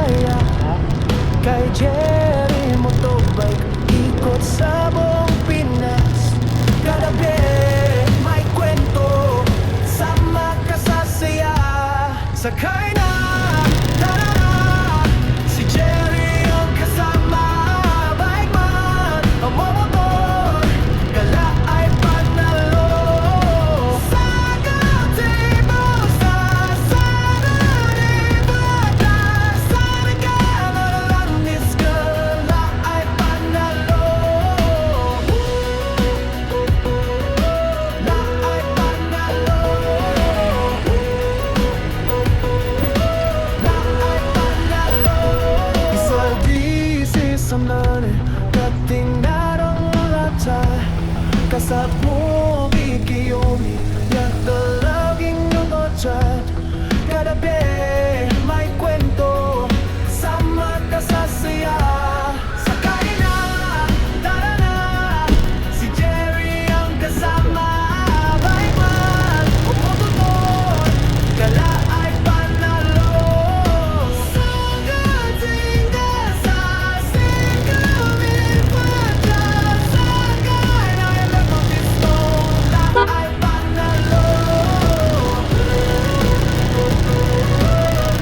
sumasaya. Kay Jerry Motobike, ikot sa buong Pinas. Kagabi may kwento, sama ka sa saya. Sakay na, tara na, si Jerry ang kasama. Bike man, ang momotor, gala ay panalo. Sagutin mo sa Saturday Batas. Sana ka malalandis, gala ay panalo. La ay panalo. Dating narong rata kasabong ikiyomi yak dalaging yung otrat. Kadabi may kwento, sama ka sa saya. Sakay na, tara na, si Jerry ang kasama. Bike man, umututor, gala ay panalo. Sagutin ka sa singkamin pa dyan. Sakay na ilang pisto, la ay panalo.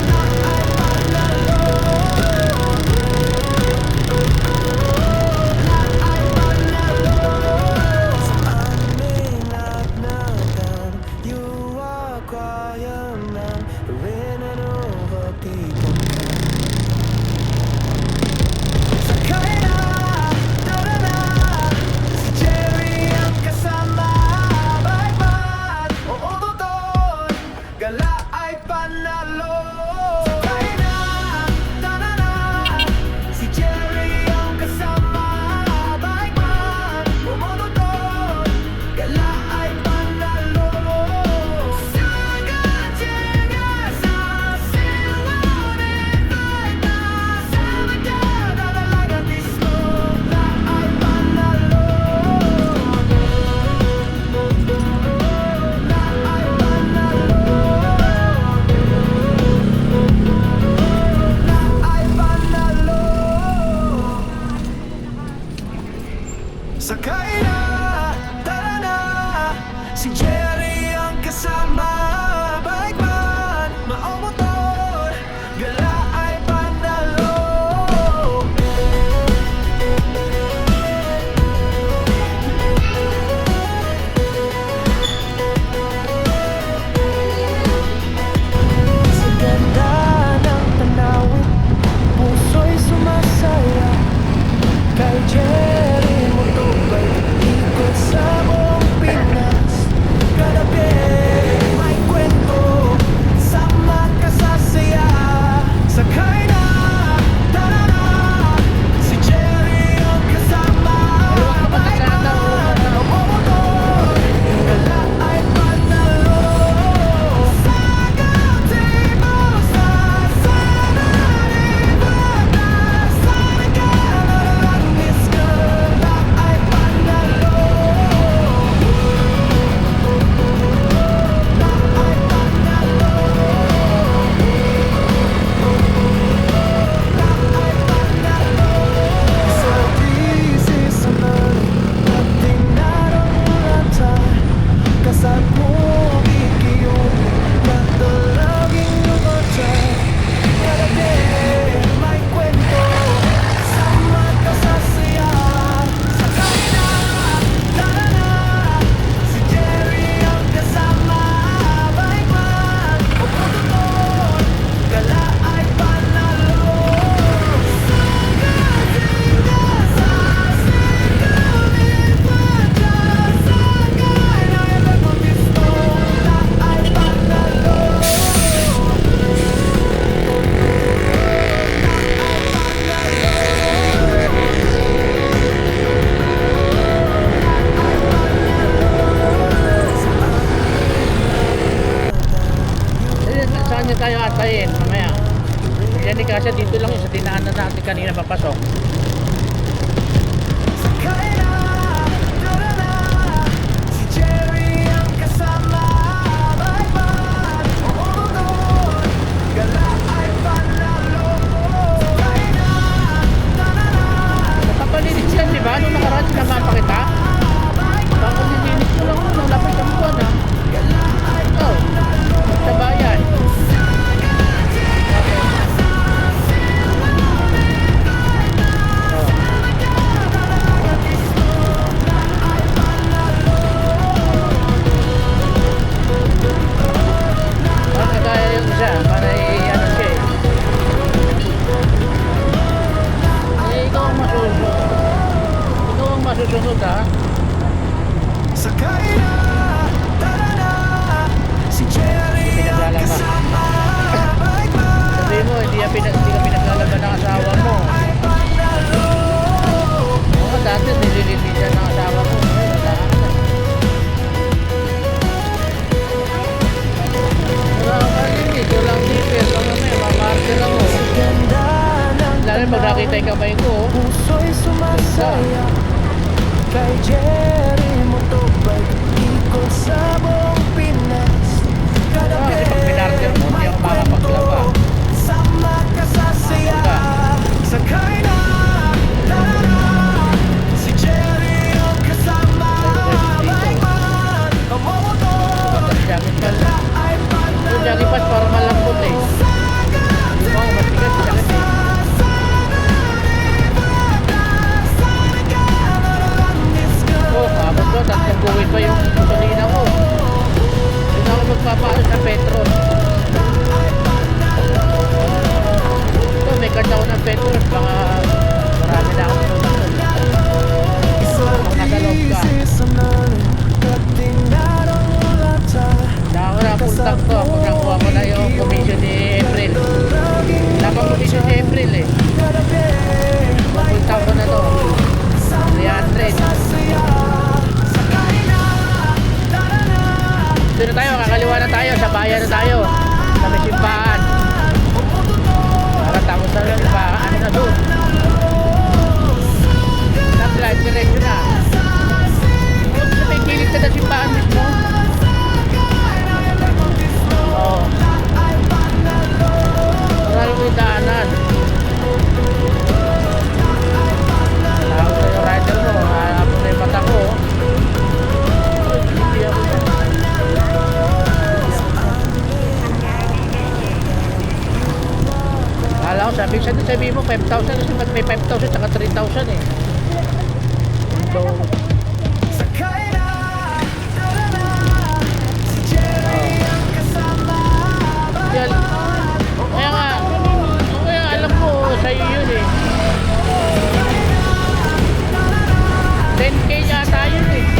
La ay panalo. La ay panalo. Sa aming nagnagan, you are quiet man. Rin ano hakikan ka. Sakay na, tara na, si Jerry ang kasama. Bike man, umututor, gala ay panalo. Sakay na, tara na, si Jerry ang kasama. Bike man, umututor, gala ay panalo. Sagutin ka sa singkamin pa dyan. Sama ka talagang pisto, la ay panalo. La ay panalo. La ay panalo. Sakay na, tara na, si Jerry ang kasama. Bike man, maomotor, gala ay panalo. Sa ganda ng tanawin, puso'y sumasaya. Kay Jerry Motobike, ikot sa buong Pinas. Kagabi may kwento, sama ka sa saya. Sakay na, tara na, si Jerry ang kasama. Bike man, umumotor, gala ay panalo. Sagutin mo sa Saturday Batas. Sana ka malalandis, gala ay panalo. La ay panalo. La ay panalo. Sa isisamahan, dating narong rata kasabong ikiyomi yak dalaging yung otrat. Kagabi may kwento, sama ka sa saya. Sakay na, tara na, si Jerry ang kasama. Bike man, umututor, gala ay panalo. Sagutin ka sa singkamin pa dyan. Sakay na ilang pisto, la ay panalo. Saan niya tayo atayin mamaya? Yan kasi dito lang yung sa dinaanan natin kanina papasok. Sakay na, tara na, si Jerry ang kasama. Bike man, umumotor, gala ay panalo. pantay kamay ko. Oh. Puso'y sumasaya kay Jerry Motobike. Ikot sa buong Pinas. Kada Kasi pag pinarker mo, hindi ako makapaglaba. Sama ka sa saya. Sakay na, tara. Si Jerry ang kasama. Bike man, ang mamotor. Jogging pass. Kala ay Yung jogging pass para malambot eh. Yung mga matigas sakit eh. Oh, abot ko, tatlong guwit pa yung gasolina ko. Hindi na ako magpapaano sa Petron. Ito, may card ako ng Petron. Baka marami na akong tumatol. Kung nasa loob ka. Dahil na full tank to. Pag nakuha ko na yung commission ni April. Wala pang commission ni April eh. Full tank ko na to. 300. Doon na tayo, kakaliwa na tayo, sa bayan na tayo. Sa may simbahan. Para tapos na lang, ano na doon. Nag-light, diretso na. Sa may kilit ka na simbahan mismo. Oo. Marami mo yung daanan. Tawag na yung rider mo, hahabol na yung mata ko. Hindi ako. Kala ko, sabi mo 5,000 kasi may 5,000 saka 3,000 eh. So, kaya alam ko sa'yo yun eh. 10K yata yun eh.